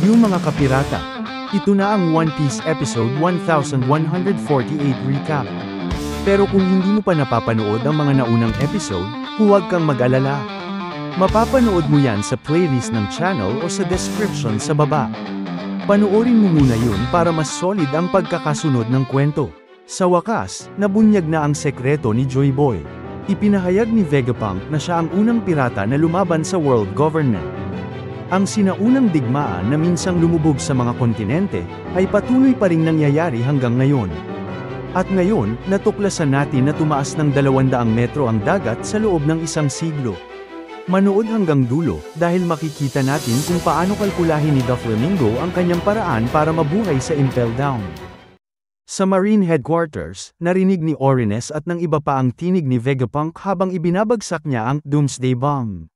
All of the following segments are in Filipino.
Yung mga kapirata. Ito na ang One Piece episode 1148 recap. Pero kung hindi mo pa napapanood ang mga naunang episode, huwag kang mag-alala. Mapapanood mo yan sa playlist ng channel o sa description sa baba. Panoorin mo muna yun para mas solid ang pagkakasunod ng kwento. Sa wakas, nabunyag na ang sekreto ni Joy Boy. Ipinahayag ni Vegapunk na siya ang unang pirata na lumaban sa world government. Ang sinaunang digmaan na minsang lumubog sa mga kontinente, ay patuloy pa ring nangyayari hanggang ngayon. At ngayon, natuklasan natin na tumaas ng 200 metro ang dagat sa loob ng isang siglo. Manood hanggang dulo, dahil makikita natin kung paano kalkulahin ni Doflamingo ang kanyang paraan para mabuhay sa Impel Down. Sa Marine Headquarters, narinig ni Orines at ng iba pa ang tinig ni Vegapunk habang ibinabagsak niya ang Doomsday Bomb.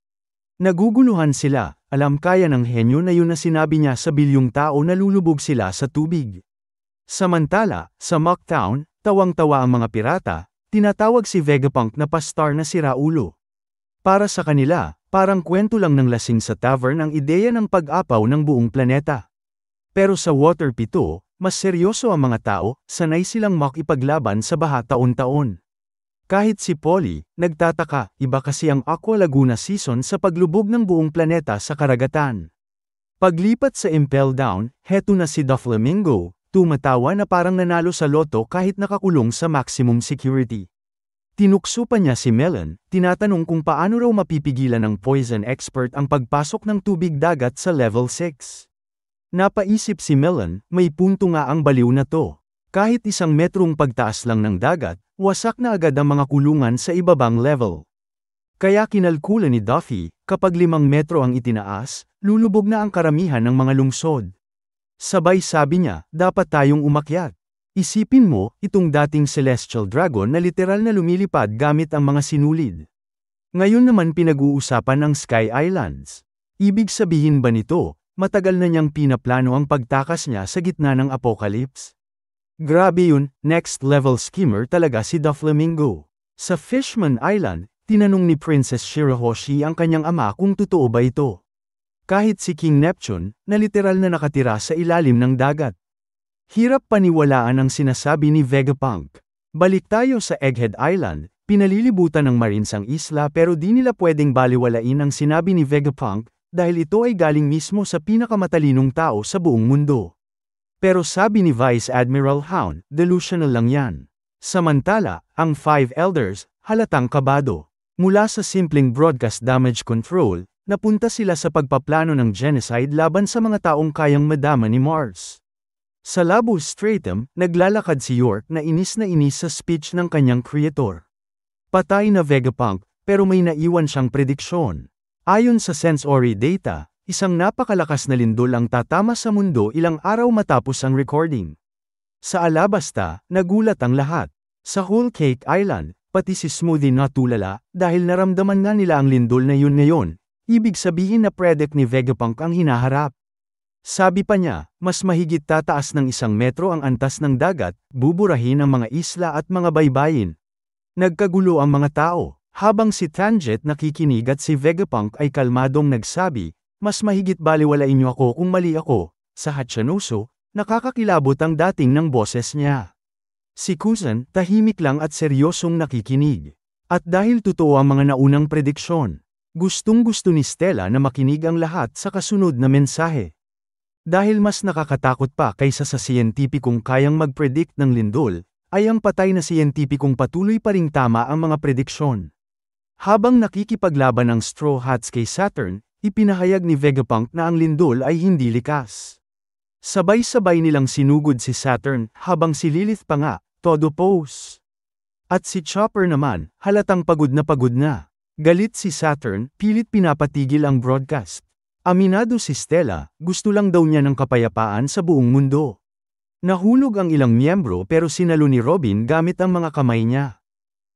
Naguguluhan sila, alam kaya ng henyo na yun na sinabi niya sa bilyong tao na lulubog sila sa tubig. Samantala, sa Mock Town, tawang-tawa ang mga pirata, tinatawag si Vegapunk na pastar na siraulo. Para sa kanila, parang kwento lang ng lasing sa tavern ang ideya ng pag-apaw ng buong planeta. Pero sa Water 7, mas seryoso ang mga tao, sanay silang makipaglaban sa baha taon-taon. Kahit si Polly, nagtataka, iba kasi ang Aqua Laguna season sa paglubog ng buong planeta sa karagatan. Paglipat sa Impel Down, heto na si Doflamingo, tumatawa na parang nanalo sa loto kahit nakakulong sa maximum security. Tinukso pa niya si Melon, tinatanong kung paano raw mapipigilan ng poison expert ang pagpasok ng tubig dagat sa level 6. Napaisip si Melon, may punto nga ang baliw na to. Kahit 1 metrong pagtaas lang ng dagat, wasak na agad ang mga kulungan sa ibabang level. Kaya kinalkula ni Duffy, kapag 5 metro ang itinaas, lulubog na ang karamihan ng mga lungsod. Sabay sabi niya, dapat tayong umakyat. Isipin mo, itong dating Celestial Dragon na literal na lumilipad gamit ang mga sinulid. Ngayon naman pinag-uusapan ang Sky Islands. Ibig sabihin ba nito, matagal na niyang pinaplano ang pagtakas niya sa gitna ng apocalypse? Grabe yun, next level schemer talaga si Doflamingo. Sa Fishman Island, tinanong ni Princess Shirahoshi ang kanyang ama kung totoo ba ito. Kahit si King Neptune, na literal na nakatira sa ilalim ng dagat. Hirap paniwalaan ang sinasabi ni Vegapunk. Balik tayo sa Egghead Island, pinalilibutan ng Marines ang isla pero di nila pwedeng baliwalain ang sinabi ni Vegapunk, dahil ito ay galing mismo sa pinakamatalinong tao sa buong mundo. Pero sabi ni Vice Admiral Hound, delusional lang yan. Samantala, ang 5 elders, halatang kabado. Mula sa simpleng broadcast damage control, napunta sila sa pagpaplano ng genocide laban sa mga taong kayang madama ni Mars. Sa Labu Stratum, naglalakad si York na inis sa speech ng kanyang creator. Patay na Vegapunk, pero may naiwan siyang prediksyon. Ayon sa sensory data, isang napakalakas na lindol ang tatama sa mundo ilang araw matapos ang recording. Sa Alabasta, nagulat ang lahat. Sa Whole Cake Island, pati si Smoothie natulala, dahil naramdaman na nila ang lindol na yun ngayon, ibig sabihin na predict ni Vegapunk ang hinaharap. Sabi pa niya, mas mahigit tataas ng 1 metro ang antas ng dagat, buburahin ang mga isla at mga baybayin. Nagkagulo ang mga tao, habang si Tanjet nakikinig at si Vegapunk ay kalmadong nagsabi, mas mahigit baliwalain niyo ako kung mali ako. Sa Hachinuso, nakakakilabot ang dating ng boses niya. Si Kuzan, tahimik lang at seryosong nakikinig. At dahil totoo ang mga naunang prediksyon, gustong-gusto ni Stella na makinig ang lahat sa kasunod na mensahe. Dahil mas nakakatakot pa kaysa sa siyentipikong kayang mag-predict ng lindol, ay ang patay na siyentipikong patuloy pa ring tama ang mga prediksyon. Habang nakikipaglaban ang Straw Hats kay Saturn, ipinahayag ni Vegapunk na ang lindol ay hindi likas. Sabay-sabay nilang sinugod si Saturn, habang si Lilith pa nga, todo pose. At si Chopper naman, halatang pagod na. Galit si Saturn, pilit pinapatigil ang broadcast. Aminado si Stella, gusto lang daw niya ng kapayapaan sa buong mundo. Nahulog ang ilang miyembro pero sinalo ni Robin gamit ang mga kamay niya.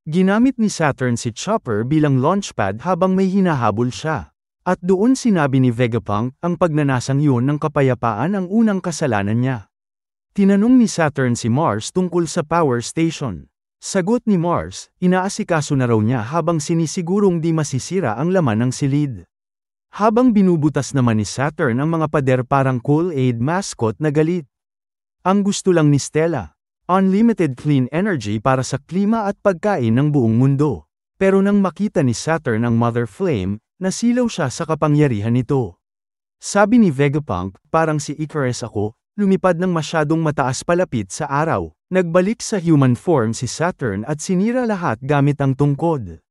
Ginamit ni Saturn si Chopper bilang launchpad habang may hinahabol siya. At doon sinabi ni Vegapunk, ang pagnanasang yun ng kapayapaan ang unang kasalanan niya. Tinanong ni Saturn si Mars tungkol sa power station. Sagot ni Mars, inaasikaso na raw niya habang sinisigurong di masisira ang laman ng silid. Habang binubutas naman ni Saturn ang mga pader parang Kool-Aid mascot na galit. Ang gusto lang ni Stella, unlimited clean energy para sa klima at pagkain ng buong mundo. Pero nang makita ni Saturn ang Mother Flame, nasilaw siya sa kapangyarihan nito. Sabi ni Vegapunk, parang si Icarus ako, lumipad ng masyadong mataas palapit sa araw. Nagbalik sa human form si Saturn at sinira lahat gamit ang tungkod.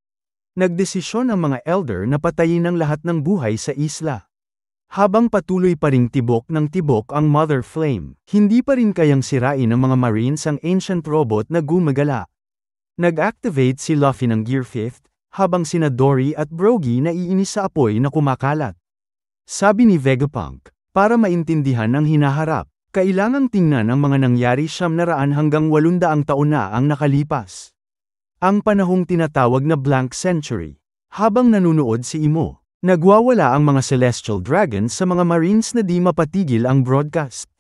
Nagdesisyon ang mga elder na patayin ang lahat ng buhay sa isla. Habang patuloy pa ring tibok ng tibok ang Mother Flame, hindi pa rin kayang sirain ng mga Marines ang ancient robot na gumagala. Nag-activate si Luffy ng Gear 5th, habang sina Dory at Brogy naiinis sa apoy na kumakalat. Sabi ni Vegapunk, para maintindihan ang hinaharap, kailangang tingnan ang mga nangyari 900 hanggang 800 taon na ang nakalipas. Ang panahong tinatawag na Blank Century. Habang nanunood si Imo, nagwawala ang mga Celestial Dragons sa mga Marines na di mapatigil ang broadcast.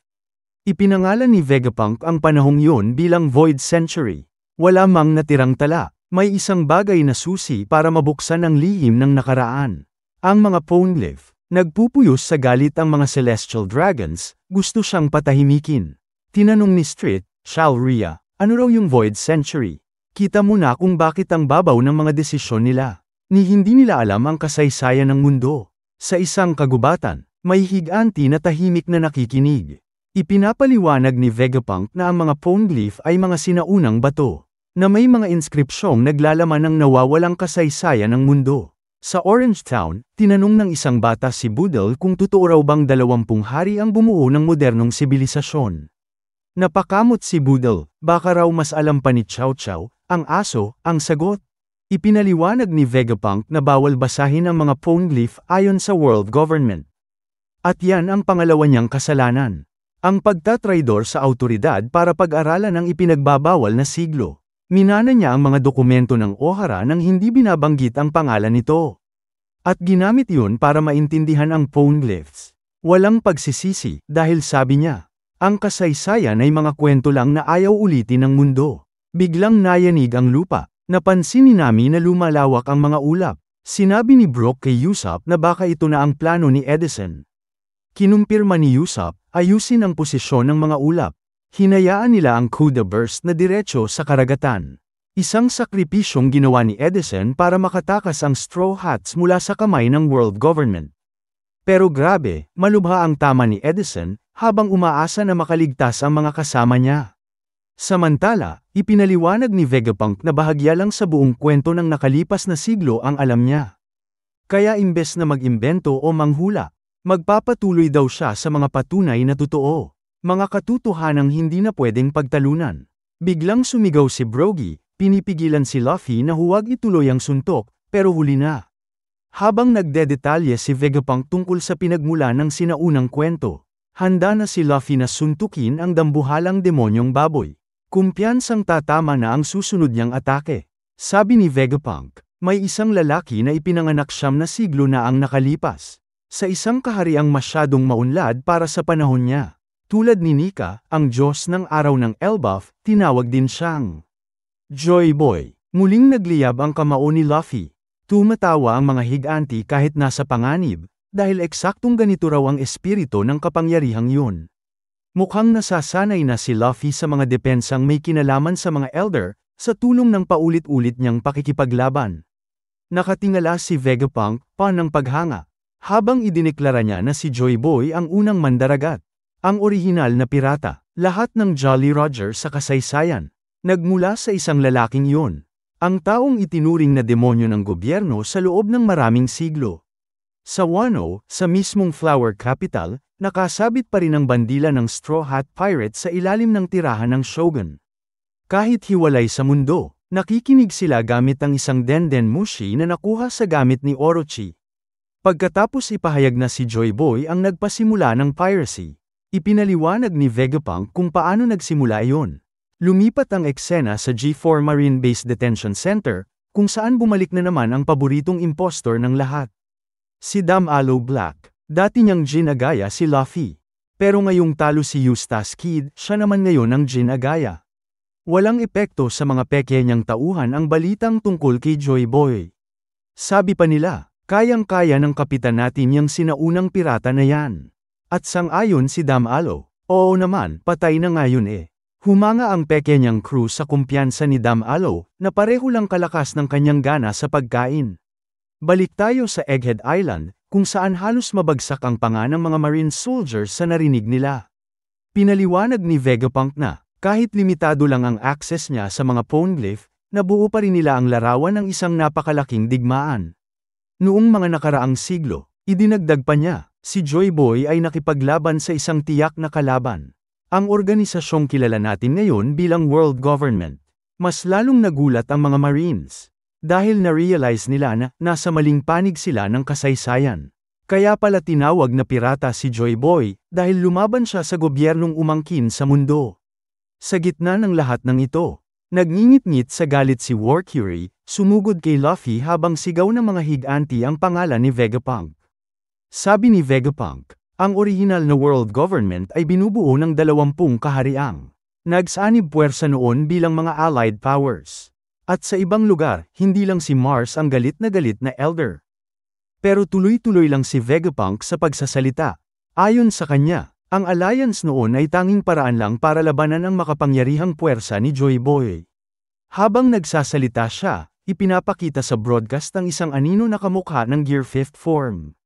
Ipinangalan ni Vegapunk ang panahong yun bilang Void Century. Wala mang natirang tala, may isang bagay na susi para mabuksan ang lihim ng nakaraan. Ang mga Poneglyph. Nagpupuyos sa galit ang mga Celestial Dragons, gusto siyang patahimikin. Tinanong ni Street, Shalria, ano raw yung Void Century? Kita mo na kung bakit ang babaw ng mga desisyon nila. Ni hindi nila alam ang kasaysayan ng mundo. Sa isang kagubatan, may higanti na tahimik na nakikinig. Ipinapaliwanag ni Vegapunk na ang mga Poneglyph ay mga sinaunang bato, na may mga inskripsyong naglalaman ng nawawalang kasaysayan ng mundo. Sa Orange Town, tinanong ng isang bata si Boodle kung totoo raw bang 20 hari ang bumuo ng modernong sibilisasyon. Napakamot si Boodle, baka raw mas alam pa ni Chow Chow, ang aso, ang sagot. Ipinaliwanag ni Vegapunk na bawal basahin ang mga Poneglyph ayon sa world government. At yan ang pangalawa niyang kasalanan. Ang pagtatraidor sa autoridad para pag-aralan ang ipinagbabawal na siglo. Minana niya ang mga dokumento ng Ohara nang hindi binabanggit ang pangalan nito. At ginamit yun para maintindihan ang Poneglyphs. Walang pagsisisi, dahil sabi niya, ang kasaysayan ay mga kwento lang na ayaw ulitin ng mundo. Biglang nayanig ang lupa. Napansin ni Nami na lumalawak ang mga ulap. Sinabi ni Brook kay Usopp na baka ito na ang plano ni Edison. Kinumpirma ni Usopp, ayusin ang posisyon ng mga ulap. Hinayaan nila ang Kuda Burst na diretso sa karagatan. Isang sakripisyong ginawa ni Edison para makatakas ang Straw Hats mula sa kamay ng world government. Pero grabe, malubha ang tama ni Edison, habang umaasa na makaligtas ang mga kasama niya. Samantala, ipinaliwanag ni Vegapunk na bahagya lang sa buong kwento ng nakalipas na siglo ang alam niya. Kaya imbes na mag-imbento o manghula, magpapatuloy daw siya sa mga patunay na totoo. Mga katotohanang hindi na pwedeng pagtalunan. Biglang sumigaw si Brogy, pinipigilan si Luffy na huwag ituloy ang suntok, pero huli na. Habang nagdedetalye si Vegapunk tungkol sa pinagmula ng sinaunang kwento, handa na si Luffy na suntukin ang dambuhalang demonyong baboy. Kumpiyansang tatama na ang susunod niyang atake. Sabi ni Vegapunk, may isang lalaki na ipinanganak 9 na siglo na ang nakalipas. Sa isang kahariang masyadong maunlad para sa panahon niya. Tulad ni Nika, ang Diyos ng araw ng Elbaf, tinawag din siyang Joy Boy. Muling nagliyab ang kamao ni Luffy. Tumatawa ang mga higanti kahit nasa panganib, dahil eksaktong ganito raw ang espiritu ng kapangyarihang yun. Mukhang nasasanay na si Luffy sa mga depensang may kinalaman sa mga elder, sa tulong ng paulit-ulit niyang pakikipaglaban. Nakatingala si Vegapunk, ng paghanga, habang idineklara niya na si Joy Boy ang unang mandaragat. Ang orihinal na pirata, lahat ng Jolly Roger sa kasaysayan, nagmula sa isang lalaking yun. Ang taong itinuring na demonyo ng gobyerno sa loob ng maraming siglo. Sa Wano, sa mismong Flower Capital, nakasabit pa rin ang bandila ng Straw Hat Pirate sa ilalim ng tirahan ng Shogun. Kahit hiwalay sa mundo, nakikinig sila gamit ang isang Denden Mushi na nakuha sa gamit ni Orochi. Pagkatapos ipahayag na si Joy Boy ang nagpasimula ng piracy. Ipinaliwanag ni Vegapunk kung paano nagsimula iyon. Lumipat ang eksena sa G4 Marine Base Detention Center, kung saan bumalik na naman ang paboritong impostor ng lahat. Si Dam Aloe Black, dati niyang ginagaya si Luffy. Pero ngayong talo si Eustace Kid, siya naman ngayon ang ginagaya. Walang epekto sa mga peke niyang tauhan ang balitang tungkol kay Joy Boy. Sabi pa nila, Kayang-kaya ng kapitan natin yung sinaunang pirata na yan. At sang-ayon si Damalo, oo naman, patay na ngayon eh. Humanga ang pequeñang crew sa kumpiyansa ni Damalo, na pareho lang kalakas ng kanyang gana sa pagkain. Balik tayo sa Egghead Island, kung saan halos mabagsak ang panga ng mga Marine soldiers sa narinig nila. Pinaliwanag ni Vegapunk na, kahit limitado lang ang access niya sa mga poneglyph, nabuo pa rin nila ang larawan ng isang napakalaking digmaan. Noong mga nakaraang siglo, idinagdag pa niya, si Joy Boy ay nakipaglaban sa isang tiyak na kalaban. Ang organisasyong kilala natin ngayon bilang World Government. Mas lalong nagulat ang mga Marines. Dahil na-realize nila na nasa maling panig sila ng kasaysayan. Kaya pala tinawag na pirata si Joy Boy, dahil lumaban siya sa gobyernong umangkin sa mundo. Sa gitna ng lahat ng ito, nagngingit-ngit sa galit si War Curie, sumugod kay Luffy habang sigaw ng mga higanti ang pangalan ni Vegapunk. Sabi ni Vegapunk, ang orihinal na world government ay binubuo ng 20 kahariang nagsanib puwersa noon bilang mga allied powers. At sa ibang lugar, hindi lang si Mars ang galit na elder. Pero tuloy-tuloy lang si Vegapunk sa pagsasalita. Ayon sa kanya, ang alliance noon ay tanging paraan lang para labanan ang makapangyarihang puwersa ni Joy Boy. Habang nagsasalita siya, ipinapakita sa broadcast ang isang anino na kamukha ng Gear 5th form.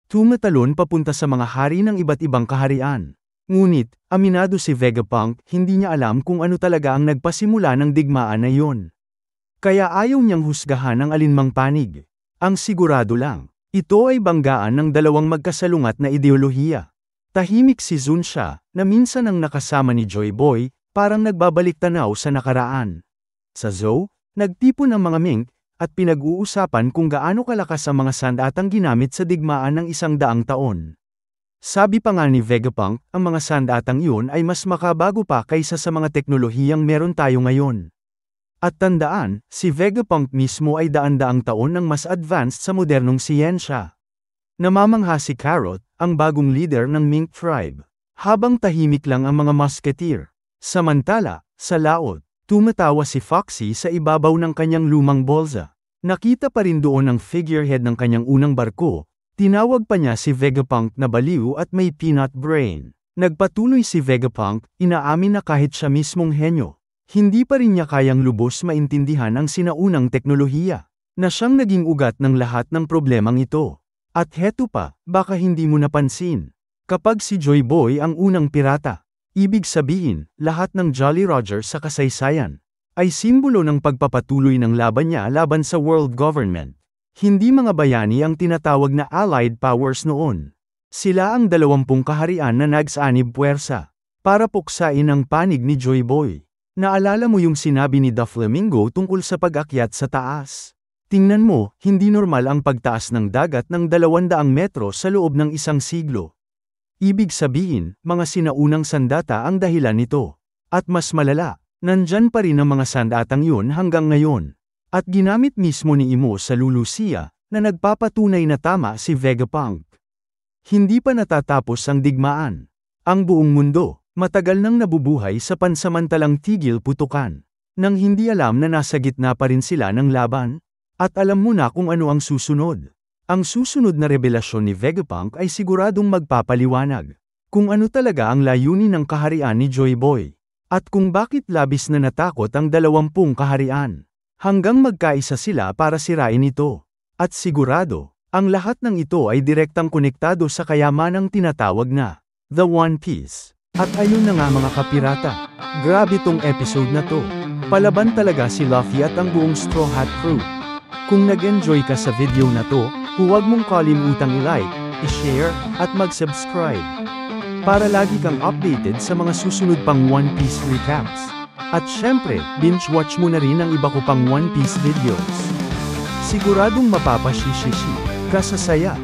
Tumatalon papunta sa mga hari ng iba't ibang kaharian. Ngunit, aminado si Vegapunk, hindi niya alam kung ano talaga ang nagpasimula ng digmaan na iyon. Kaya ayaw niyang husgahan ang alinmang panig. Ang sigurado lang, ito ay banggaan ng dalawang magkasalungat na ideolohiya. Tahimik si Zunsha, na minsan ang nakasama ni Joy Boy, parang nagbabalik tanaw sa nakaraan. Sa zoo, nagtipon ang mga mink, at pinag-uusapan kung gaano kalakas ang mga sandatang ginamit sa digmaan ng 100 taon. Sabi pa nga ni Vegapunk, ang mga sandatang iyon ay mas makabago pa kaysa sa mga teknolohiyang meron tayo ngayon. At tandaan, si Vegapunk mismo ay daan-daang taon nang mas advanced sa modernong siyensya. Namamangha si Carrot, ang bagong leader ng Mink Tribe. Habang tahimik lang ang mga musketeer. Samantala, sa laot, tumatawa si Foxy sa ibabaw ng kanyang lumang bolsa. Nakita pa rin doon ang figurehead ng kanyang unang barko. Tinawag pa niya si Vegapunk na baliw at may peanut brain. Nagpatuloy si Vegapunk, inaamin na kahit siya mismong henyo. Hindi pa rin niya kayang lubos maintindihan ang sinaunang teknolohiya, na siyang naging ugat ng lahat ng problemang ito. At heto pa, baka hindi mo napansin. Kapag si Joy Boy ang unang pirata, ibig sabihin, lahat ng Jolly Roger sa kasaysayan, ay simbolo ng pagpapatuloy ng laban niya laban sa world government. Hindi mga bayani ang tinatawag na allied powers noon. Sila ang 20 kaharian na nagsanib puwersa, para puksain ang panig ni Joy Boy. Naalala mo yung sinabi ni Doflamingo tungkol sa pag-akyat sa taas? Tingnan mo, hindi normal ang pagtaas ng dagat ng 200 metro sa loob ng 1 siglo. Ibig sabihin, mga sinaunang sandata ang dahilan nito. At mas malala, nandyan pa rin ang mga sandatang yun hanggang ngayon. At ginamit mismo ni Imo sa Lulusia, na nagpapatunay na tama si Vegapunk. Hindi pa natatapos ang digmaan. Ang buong mundo, matagal nang nabubuhay sa pansamantalang tigil putukan. Nang hindi alam na nasa gitna pa rin sila ng laban. At alam mo na kung ano ang susunod. Ang susunod na revelasyon ni Vegapunk ay siguradong magpapaliwanag. Kung ano talaga ang layunin ng kaharian ni Joy Boy. At kung bakit labis na natakot ang 20 kaharian. Hanggang magkaisa sila para sirain ito. At sigurado, ang lahat ng ito ay direktang konektado sa kayamanang tinatawag na The One Piece. At ayun na nga mga kapirata. Grabe tong episode na to. Palaban talaga si Luffy at ang buong Straw Hat Crew. Kung nag-enjoy ka sa video na to, huwag mong kalimutang i-like, i-share, at mag-subscribe. Para lagi kang updated sa mga susunod pang One Piece recaps. At syempre, binge-watch mo na rin ang iba ko pang One Piece videos. Siguradong mapapashishishi ka sa saya.